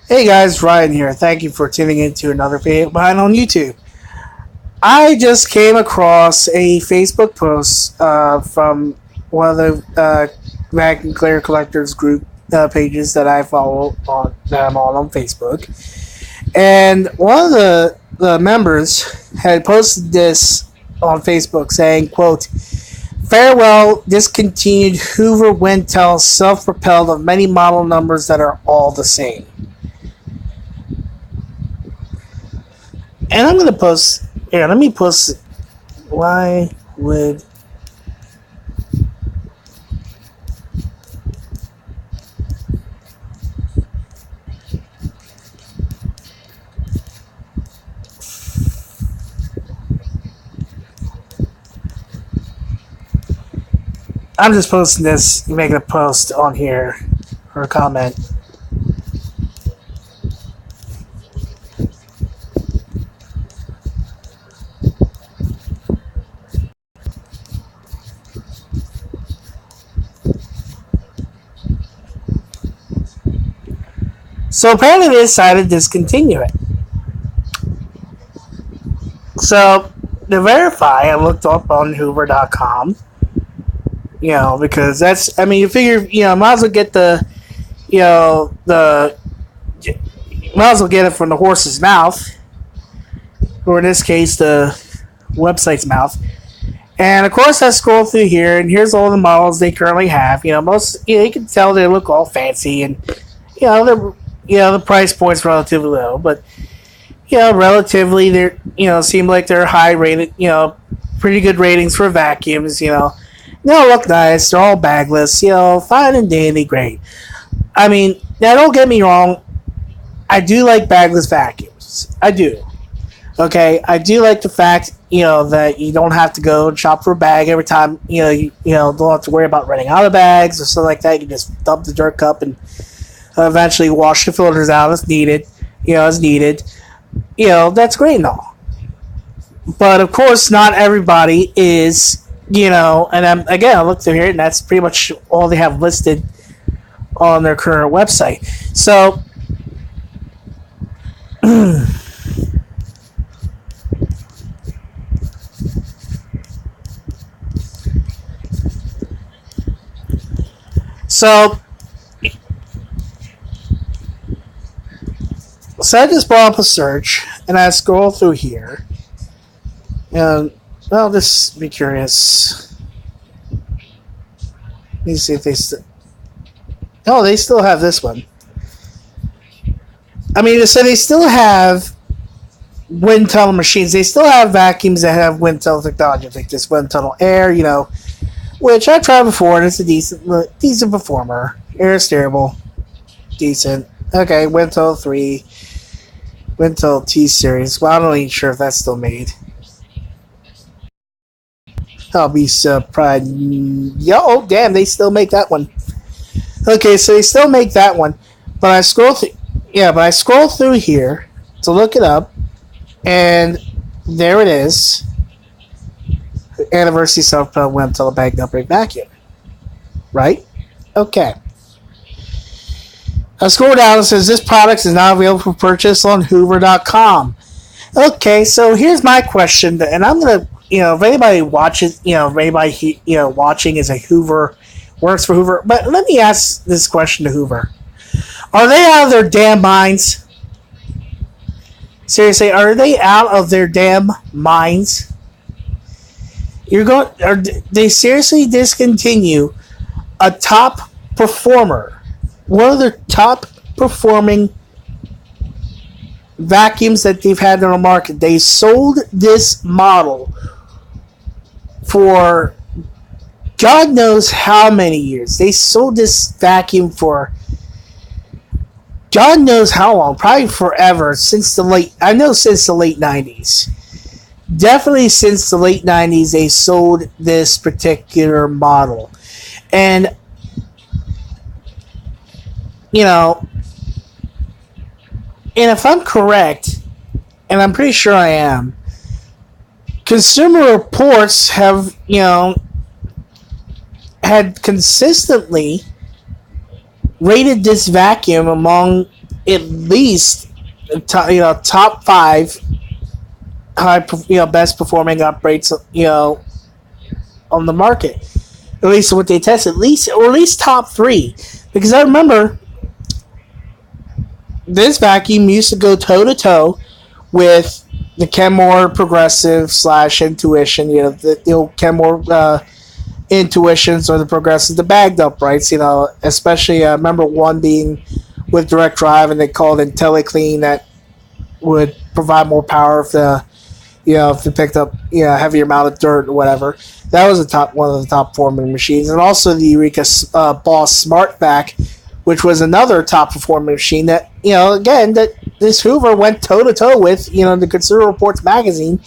Hey guys, Ryan here. Thank you for tuning in to another video behind on YouTube. I just came across a Facebook post from one of the Vacuum Cleaner Collectors group pages that I follow on that I'm on Facebook, and one of the members had posted this on Facebook saying, "quote Farewell, discontinued Hoover Wintel self-propelled of many model numbers that are all the same." And I'm gonna post. Here, let me post. Why would I'm just posting this, making a post on here or a comment. So apparently they decided to discontinue it. So to verify, I looked up on Hoover.com. Because that's, I mean, you figure, might as well get might as well get it from the horse's mouth, or in this case, the website's mouth. And of course, I scroll through here, and here's all the models they currently have. Most, you can tell they look all fancy, and the price point's relatively low, but relatively they're seem like they're high rated, pretty good ratings for vacuums. Look nice. They're all bagless. Fine and dandy, great. I mean, now don't get me wrong. I do like bagless vacuums. I do. Okay, I do like the fact that you don't have to go and shop for a bag every time. You don't have to worry about running out of bags or something like that. You can just dump the dirt cup and eventually wash the filters out as needed. As needed. That's great and all. But of course, not everybody is. And I looked through here, and that's pretty much all they have listed on their current website. So, so I just brought up a search, and I scroll through here, and I'll just be curious. Let me see if they they still have this one. I mean, so they still have wind tunnel machines. They still have vacuums that have wind tunnel technology, like this wind tunnel air, which I've tried before, and it's a decent performer. Air steerable, decent. Okay, wind tunnel 3, wind tunnel T series. Well, I'm not even sure if that's still made. I'll be surprised. Oh, damn, they still make that one. Okay, so they still make that one. But I scroll through here to look it up, and there it is. Anniversary self-propelled wind tunnel bagged upright vacuum. Right? Okay. I scroll down and it says this product is not available for purchase on Hoover.com. Okay, so here's my question, and I'm gonna. If anybody watches, if anybody watching is a Hoover, works for Hoover. But let me ask this question to Hoover: are they out of their damn minds? Seriously, are they out of their damn minds? They seriously discontinue a top performer, one of their top performing vacuums that they've had on the market. They sold this model for God knows how many years. They sold this vacuum for God knows how long, probably forever, since the late 90s. Definitely since the late 90s, they sold this particular model. And, and if I'm correct, and I'm pretty sure I am, Consumer Reports have, had consistently rated this vacuum among at least top five best performing upgrades on the market. At least what they tested, at least top three. Because I remember this vacuum used to go toe to toe with the Kenmore Progressive / Intuition. The old Kenmore Intuitions or the Progressives, the bagged uprights. Especially I remember one being with direct drive, and they called it IntelliClean, that would provide more power if they picked up heavier amount of dirt or whatever. That was one of the top performing machines, and also the Eureka Boss Smart Vac, which was another top performing machine that again that this Hoover went toe to toe with the Consumer Reports magazine,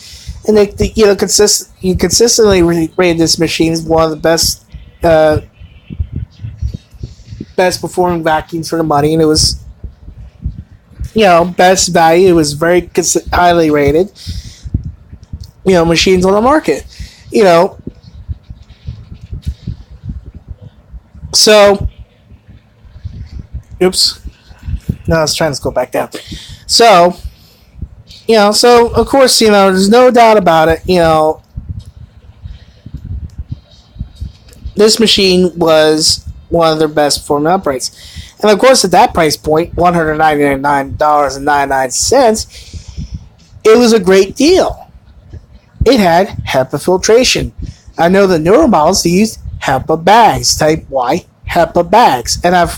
and they consistently rated this machine as one of the best performing vacuums for the money, and it was best value. It was very highly rated. Machines on the market. So, oops. No, I was trying to go back down. So, so of course, there's no doubt about it. This machine was one of their best performing uprights. And of course, at that price point, $199.99, it was a great deal. It had HEPA filtration. I know the newer models, they used HEPA bags, type Y HEPA bags. And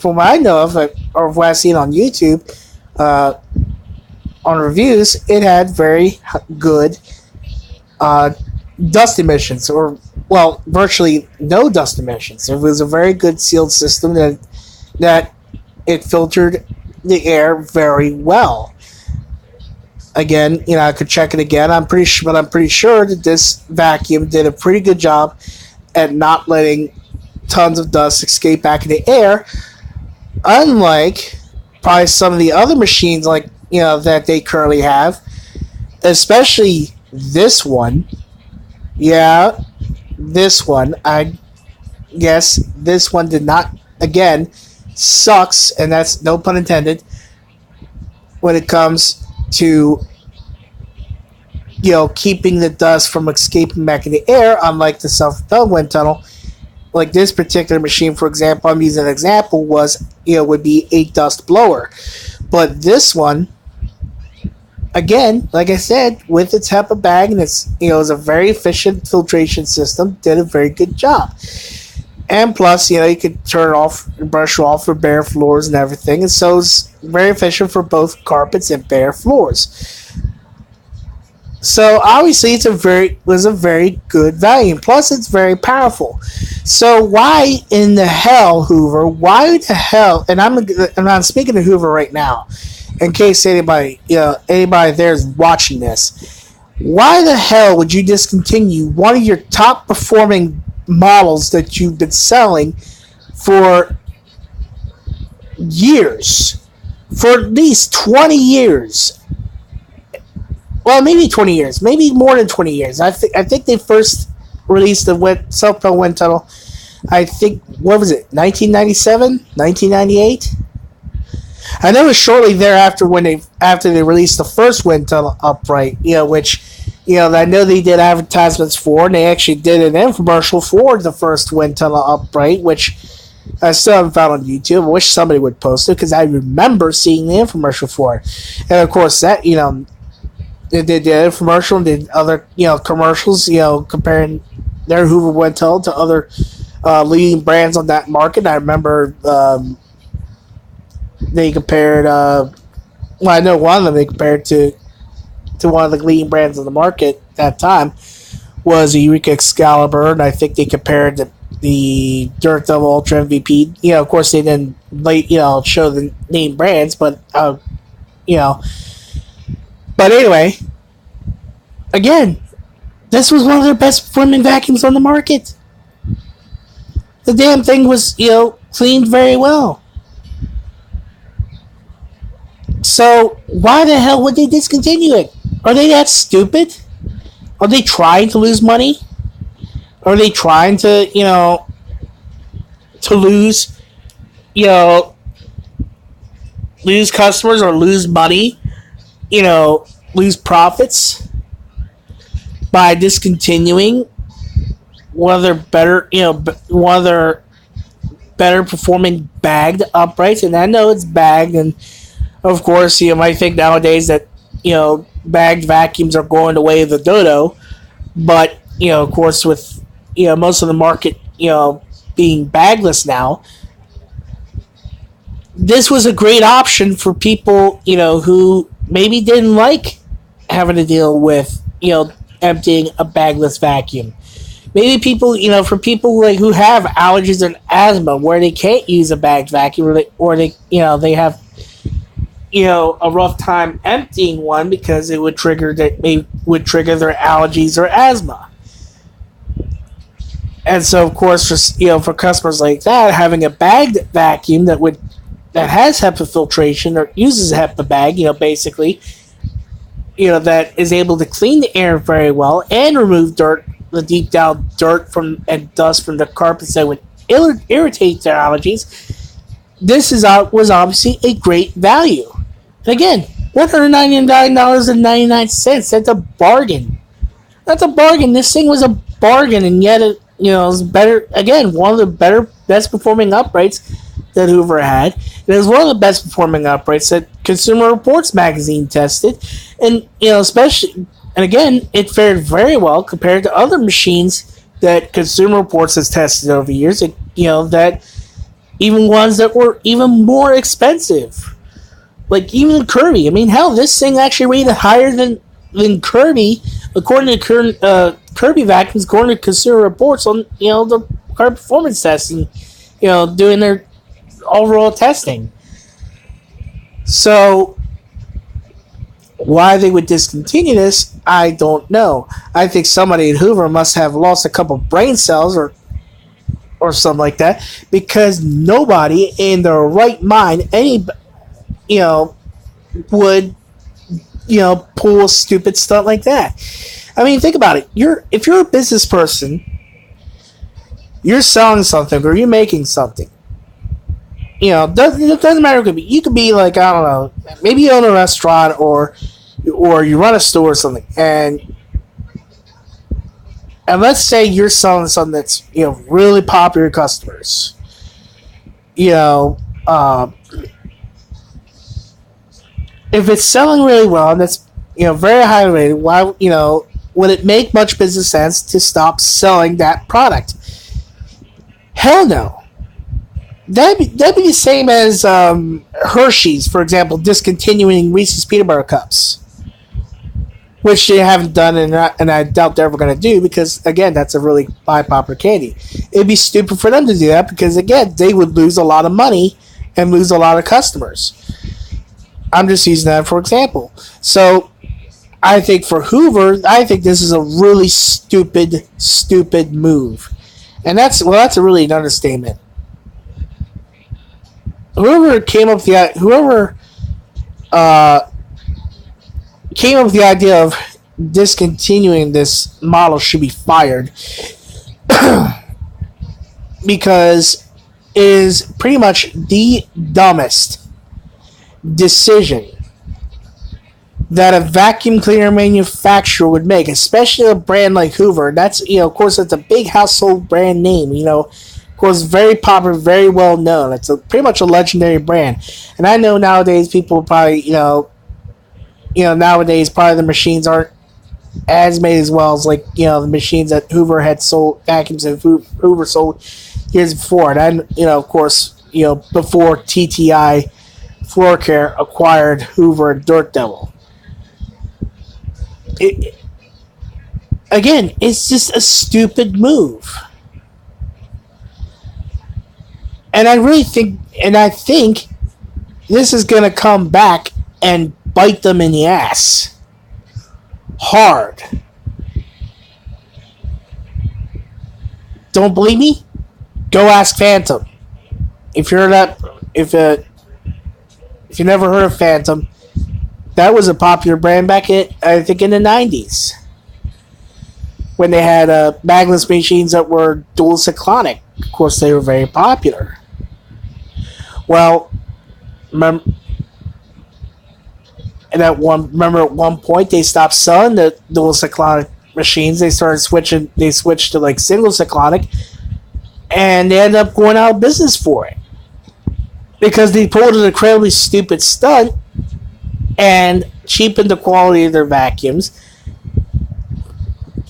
from what I know of, or what I've seen on YouTube, on reviews, it had very good dust emissions, or virtually no dust emissions. It was a very good sealed system that it filtered the air very well. Again, I could check it again. I'm pretty sure that this vacuum did a pretty good job at not letting tons of dust escape back in the air, unlike probably some of the other machines that they currently have, especially this one. Yeah, this one. This one did not. Again, sucks, and that's no pun intended. When it comes to keeping the dust from escaping back in the air, unlike the self-propelled wind tunnel. Like this particular machine, for example, I'm using an example, would be a dust blower. But this one, again, like I said, with its HEPA bag and it's is a very efficient filtration system, did a very good job. And plus, you could turn it off and brush it off for bare floors and everything. And so it's very efficient for both carpets and bare floors. So obviously, was a very good value. Plus, it's very powerful. So why in the hell, Hoover? Why the hell? And I'm speaking to Hoover right now, in case anybody there is watching this. Why the hell would you discontinue one of your top performing models that you've been selling for years, for at least 20 years? Well, maybe 20 years, maybe more than 20 years. I think they first released the self-propelled wind tunnel, I think, what was it, 1997, 1998? I know it was shortly thereafter after they released the first wind tunnel upright, which I know they did advertisements for, and they actually did an infomercial for the first wind tunnel upright, which I still haven't found on YouTube. I wish somebody would post it, because I remember seeing the infomercial for it. And of course, that, they did the infomercial and did other, commercials, comparing their Hoover wind tunnel to other leading brands on that market. I remember they compared, I know one of them they compared to one of the leading brands on the market at that time was the Eureka Excalibur, and I think they compared the Dirt Devil Ultra MVP. Of course they didn't show the name brands, but But anyway, again, this was one of their best performing vacuums on the market. The damn thing was, cleaned very well. So why the hell would they discontinue it? Are they that stupid? Are they trying to lose money? Are they trying to, to lose, lose customers or lose money, lose profits by discontinuing one of their better, one of their better performing bagged uprights. And I know it's bagged, and of course, you might think nowadays that, bagged vacuums are going the way of the dodo, but, of course, with, most of the market, being bagless now, this was a great option for people, who maybe didn't like having to deal with, emptying a bagless vacuum. Maybe people, for people like who have allergies and asthma, where they can't use a bagged vacuum, or they have, a rough time emptying one because it would trigger their allergies or asthma. And so, of course, for customers like that, having a bagged vacuum that has HEPA filtration or uses a HEPA bag, basically, that is able to clean the air very well and remove the deep down dirt and dust from the carpets that would irritate their allergies. This was obviously a great value. And again, $199.99. That's a bargain. That's a bargain. This thing was a bargain, and yet it was better. Again, one of the best performing uprights that Hoover had. It was one of the best performing uprights that Consumer Reports magazine tested, and especially, and again, it fared very well compared to other machines that Consumer Reports has tested over the years. That even ones that were even more expensive, like even Kirby. I mean, hell, this thing actually rated higher than Kirby, according to Kirby vacuums, according to Consumer Reports on the car performance testing, doing their overall testing. So why they would discontinue this, I don't know. I think somebody at Hoover must have lost a couple brain cells or something like that, because nobody in their right mind would pull a stupid stunt like that. I mean, think about it. If you're a business person, you're selling something or you're making something. It doesn't matter. You could be like, I don't know, maybe you own a restaurant or you run a store or something, and let's say you're selling something that's really popular to customers. If it's selling really well and that's very highly rated, why would it make much business sense to stop selling that product? Hell no. That'd be the same as Hershey's, for example, discontinuing Reese's peanut butter cups, which they haven't done, and I doubt they're ever going to do, because again, that's a really popular candy. It'd be stupid for them to do that, because again, they would lose a lot of money and lose a lot of customers. I'm just using that for example. So I think for Hoover, I think this is a really stupid move, and that's really an understatement. Whoever came up with the idea of discontinuing this model should be fired, because it is pretty much the dumbest decision that a vacuum cleaner manufacturer would make, especially a brand like Hoover. That's of course, that's a big household brand name. Of course, very popular, very well known. It's pretty much a legendary brand. And I know nowadays people probably, nowadays probably the machines aren't as made as well as the machines that Hoover had sold, vacuums that Hoover sold years before. And of course, before TTI Floor Care acquired Hoover and Dirt Devil. Again, it's just a stupid move. And I think this is going to come back and bite them in the ass hard. Don't believe me? Go ask Phantom. If you never heard of Phantom, that was a popular brand back in the 90s, when they had magless machines that were dual cyclonic. Of course, they were very popular. Well, And remember at one point they stopped selling the dual cyclonic machines. They started switching. They switched to like single cyclonic, and they ended up going out of business for it because they pulled an incredibly stupid stunt and cheapened the quality of their vacuums.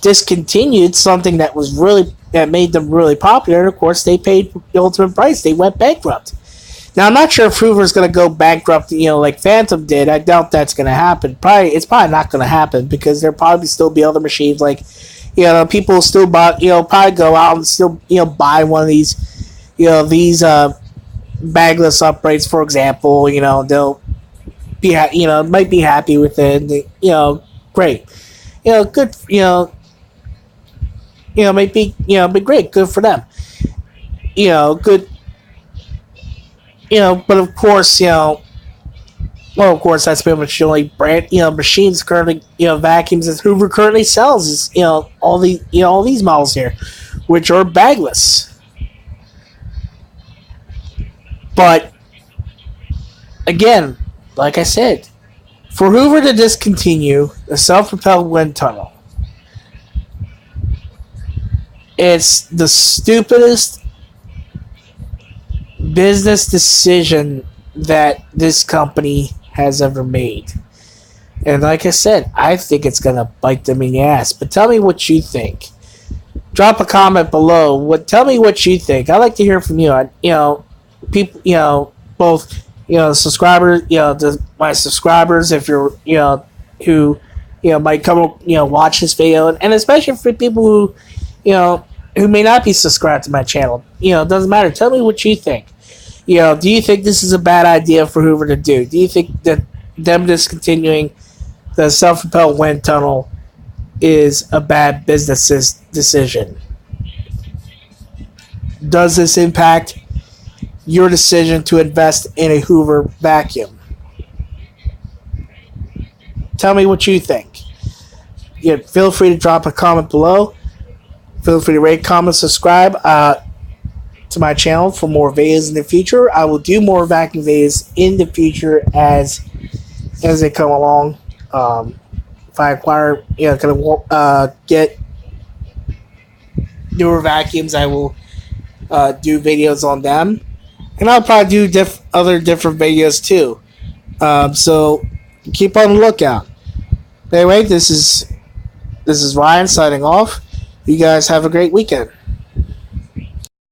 Discontinued something that made them really popular, and of course they paid the ultimate price. They went bankrupt. Now I'm not sure if Hoover's going to go bankrupt, like Phantom did. I doubt that's going to happen. It's probably not going to happen because there'll probably still be other machines like, people will still buy, probably go out and still, buy one of these, these bagless upgrades, for example. They'll be, might be happy with it. Great. Good. Might be, be great. Good for them. Good. But of course, of course, that's pretty much the only brand, machines currently, vacuums that Hoover currently sells is, all these models here, which are bagless. But again, like I said, for Hoover to discontinue the self-propelled wind tunnel, it's the stupidest business decision that this company has ever made. And like I said, I think it's going to bite them in the ass. But tell me what you think. Drop a comment below. Tell me what you think. I'd like to hear from you. People, both, subscribers, my subscribers, if you're, who, might come, watch this video. And especially for people who may not be subscribed to my channel. It doesn't matter. Tell me what you think. Do you think this is a bad idea for Hoover to do? Do you think that them discontinuing the self-propelled wind tunnel is a bad business decision? Does this impact your decision to invest in a Hoover vacuum? Tell me what you think. Feel free to drop a comment below. Feel free to rate, comment, subscribe to my channel for more videos in the future. I will do more vacuum videos in the future as they come along. If I acquire, get newer vacuums, I will do videos on them, and I'll probably do other different videos too. So keep on the lookout. Anyway, this is Ryan signing off. You guys have a great weekend.